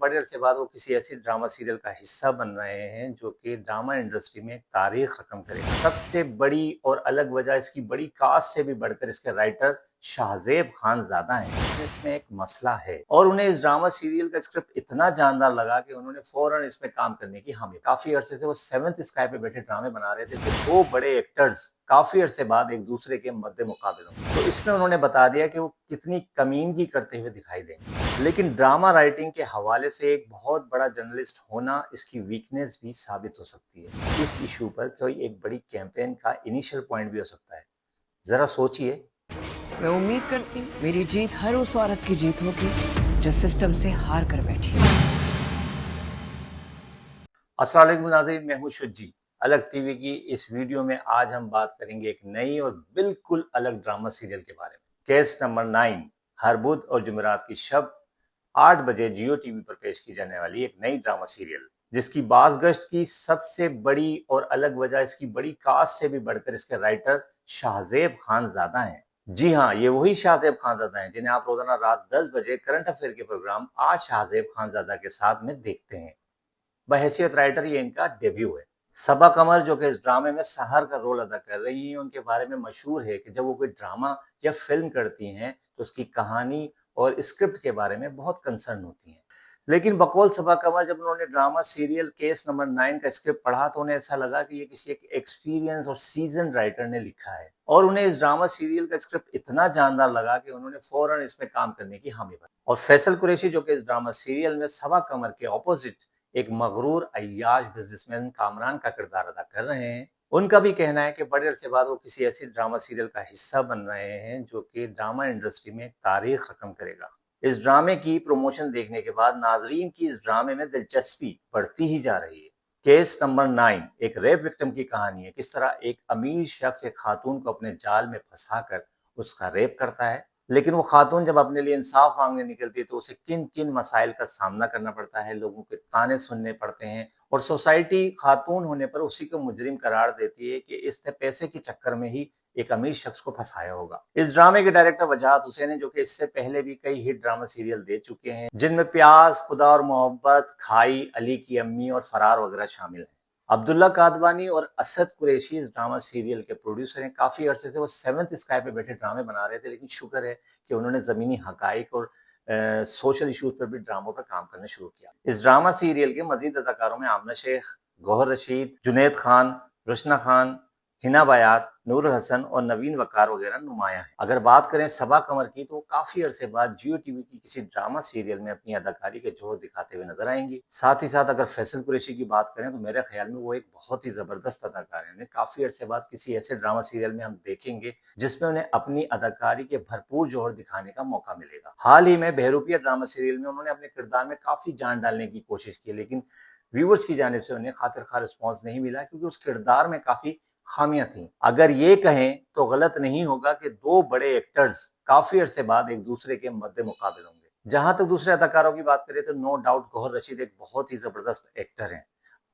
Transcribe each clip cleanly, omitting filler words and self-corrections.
بڑے عرصے بعد وہ کسی ایسی ڈرامہ سیریل کا حصہ بن رہے ہیں جو کہ ڈرامہ انڈسٹری میں تاریخ رقم کرے گا۔ سب سے بڑی اور الگ وجہ اس کی بڑی کاسٹ سے بھی بڑھ کر اس کے رائٹر شاہزیب خان زادہ ہیں۔ اس میں ایک مسئلہ ہے اور انہیں اس ڈرامہ سیریل کا اسکرپٹ اتنا جاندار لگا کہ انہوں نے فوراً اس میں کام کرنے کی حامی۔ کافی عرصے سے وہ سیونتھ اسکائی پہ بیٹھے ڈرامے بنا رہے تھے کہ دو بڑے ایکٹرز کافی عرصے بعد ایک دوسرے کے مد مقابل ہوں، تو اس میں انہوں نے بتا دیا کہ وہ کتنی کمینگی کرتے ہوئے دکھائی دیں گے۔ لیکن ڈرامہ رائٹنگ کے حوالے سے ایک بہت بڑا جرنلسٹ ہونا اس کی ویکنس بھی ثابت ہو سکتی ہے۔ اس ایشو پر کوئی ایک بڑی کیمپین کا انیشل پوائنٹ بھی ہو سکتا ہے۔ ذرا سوچئے۔ میں امید کرتی ہوں میری جیت ہر اس عورت کی جیت ہوگی جو سسٹم سے ہار کر بیٹھی۔ السلام علیکم ناظرین، میں ہوں شجی۔ الگ ٹی وی کی اس ویڈیو میں آج ہم بات کریں گے ایک نئی اور بالکل الگ ڈرامہ سیریل کے بارے میں۔ کیس نمبر 9 ہر بدھ اور جمعرات کی شب 8 بجے جیو ٹی وی پر پیش کی جانے والی ایک نئی ڈرامہ سیریل، جس کی بازگشت کی سب سے بڑی اور الگ وجہ اس کی بڑی کاسٹ سے بھی بڑھ کر اس کے رائٹر شاہزیب خان زادہ ہیں۔ جی ہاں، یہ وہی شاہزیب خان زادہ ہیں جنہیں آپ روزانہ رات 10 بجے کرنٹ افیئر کے پروگرام آج شاہزیب خان زادہ کے ساتھ میں دیکھتے ہیں۔ بحیثیت رائٹر یہ ان کا ڈیبیو ہے۔ صبا قمر جو کہ اس ڈرامے میں سحر کا رول ادا کر رہی ہیں، ان کے بارے میں مشہور ہے کہ جب وہ کوئی ڈرامہ یا فلم کرتی ہیں تو اس کی کہانی اور اسکرپٹ کے بارے میں بہت کنسرن ہوتی ہیں۔ لیکن بقول صبا قمر جب انہوں نے ڈرامہ سیریل کیس نمبر 9 کا اسکرپٹ پڑھا تو انہیں ایسا لگا کہ یہ کسی ایک ایکسپیرینس اور سیزن رائٹر نے لکھا ہے، اور انہیں اس ڈرامہ سیریل کا اسکرپٹ اتنا جاندار لگا کہ انہوں نے فوراً اس میں کام کرنے کی حامی بھری۔ اور فیصل قریشی جو کہ اس ڈرامہ سیریل میں صبا قمر کے اپوزٹ ایک مغرور عیاش بزنس مین کامران کا کردار ادا کر رہے ہیں، ان کا بھی کہنا ہے کہ بڑے عرصے بعد وہ کسی ایسی ڈرامہ سیریل کا حصہ بن رہے ہیں جو کہ ڈرامہ انڈسٹری میں تاریخ رقم کرے گا۔ اس ڈرامے کی پروموشن دیکھنے کے بعد ناظرین کی اس ڈرامے میں دلچسپی بڑھتی ہی جا رہی ہے۔ کیس نمبر 9 ایک ریپ وکٹم کی کہانی ہے، کس طرح ایک امیر شخص ایک خاتون کو اپنے جال میں پھنسا کر اس کا ریپ کرتا ہے، لیکن وہ خاتون جب اپنے لیے انصاف مانگنے نکلتی ہے تو اسے کن کن مسائل کا سامنا کرنا پڑتا ہے، لوگوں کے طعنے سننے پڑتے ہیں، اور سوسائٹی خاتون ہونے پر اسی کو مجرم قرار دیتی ہے کہ اس نے پیسے کے چکر میں ہی ایک امیر شخص کو پھنسایا ہوگا۔ اس ڈرامے کے ڈائریکٹر وجاہت حسین ہیں جو کہ اس سے پہلے بھی کئی ہٹ ڈرامہ سیریل دے چکے ہیں، جن میں پیاز، خدا اور محبت، کھائی، علی کی امی اور فرار وغیرہ شامل ہیں۔ عبداللہ قادوانی اور اسد قریشی اس ڈرامہ سیریل کے پروڈیوسر ہیں۔ کافی عرصے سے وہ سیونتھ اسکائی پہ بیٹھے ڈرامے بنا رہے تھے، لیکن شکر ہے کہ انہوں نے زمینی حقائق اور سوشل ایشوز پر بھی ڈراموں پر کام کرنا شروع کیا۔ اس ڈرامہ سیریل کے مزید اداکاروں میں آمنہ شیخ، گوہر رشید، جنید خان، رشنا خان، ہنا بیات، نور الحسن اور نوین وقار وغیرہ نمایاں ہیں۔ اگر بات کریں صبا قمر کی تو کافی عرصے بعد جیو ٹی وی کی کسی ڈرامہ سیریل میں اپنی اداکاری کے جوہر دکھاتے ہوئے نظر آئیں گی۔ ساتھ ہی ساتھ اگر فیصل قریشی کی بات کریں تو میرے خیال میں وہ ایک بہت ہی زبردست اداکار ہیں۔ انہیں کافی عرصے بعد کسی ایسے ڈرامہ سیریل میں ہم دیکھیں گے جس میں انہیں اپنی اداکاری کے بھرپور جوہر دکھانے کا موقع ملے گا۔ حال ہی میں بہروپیہ ڈرامہ سیریل میں انہوں نے اپنے کردار میں کافی جان ڈالنے کی کوشش کی، لیکن ویورز کی جانب سے انہیں خاطر خواہ رسپانس نہیں ملا کیونکہ اس کردار میں کافی خامیاں تھیں۔ اگر یہ کہیں تو غلط نہیں ہوگا کہ دو بڑے ایکٹرز کافی عرصے بعد ایک دوسرے کے مد مقابل ہوں گے۔ جہاں تک دوسرے اداکاروں کی بات کریں تو نو ڈاؤٹ گوہر رشید ایک بہت ہی زبردست ایکٹر ہیں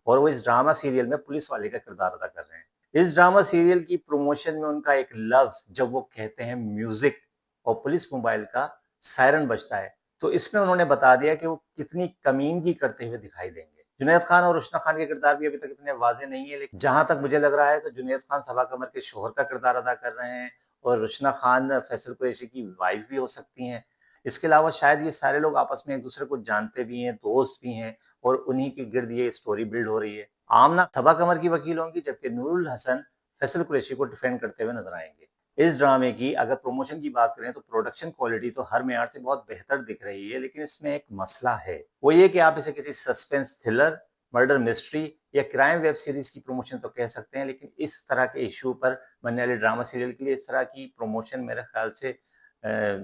اور وہ اس ڈرامہ سیریل میں پولیس والے کا کردار ادا کر رہے ہیں۔ اس ڈرامہ سیریل کی پروموشن میں ان کا ایک لفظ جب وہ کہتے ہیں میوزک اور پولیس موبائل کا سائرن بجتا ہے تو اس میں انہوں نے بتا دیا کہ وہ کتنی کمینگی کرتے ہوئے دکھائی دیں گے۔ جنید خان اور رشنا خان کے کردار بھی ابھی تک اتنے واضح نہیں ہے، لیکن جہاں تک مجھے لگ رہا ہے تو جنید خان صبا قمر کے شوہر کا کردار ادا کر رہے ہیں اور رشنا خان فیصل قریشی کی وائف بھی ہو سکتی ہیں۔ اس کے علاوہ شاید یہ سارے لوگ آپس میں ایک دوسرے کو جانتے بھی ہیں، دوست بھی ہیں، اور انہی کے گرد یہ سٹوری بلڈ ہو رہی ہے۔ آمنہ صبا قمر کی وکیل ہوں گی جبکہ نور الحسن فیصل قریشی کو ڈیفینڈ کرتے ہوئے نظر آئیں گے۔ اس ڈرامے کی اگر پروموشن کی بات کریں تو پروڈکشن کوالٹی تو ہر معیار سے بہت بہتر دکھ رہی ہے، لیکن اس میں ایک مسئلہ ہے، وہ یہ کہ آپ اسے کسی سسپینس تھرلر، مرڈر مسٹری یا کرائم ویب سیریز کی پروموشن تو کہہ سکتے ہیں، لیکن اس طرح کے ایشو پر بننے والے ڈرامہ سیریل کے لیے اس طرح کی پروموشن میرے خیال سے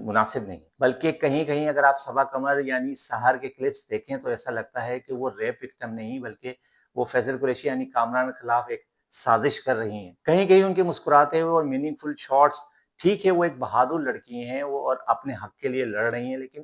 مناسب نہیں، بلکہ کہیں کہیں اگر آپ صبا قمر یعنی سحر کے کلپس دیکھیں تو ایسا لگتا ہے کہ وہ ریپ وکٹم نہیں بلکہ وہ فیصل قریشی یعنی کامران کے خلاف ایک سازش کر رہی ہیں۔ کہیں کہیں ان کے مسکراتے ہوئے اور میننگ فل شارٹس، ٹھیک ہے وہ ایک بہادر لڑکی ہیں وہ اور اپنے حق کے لیے لڑ رہی ہیں، لیکن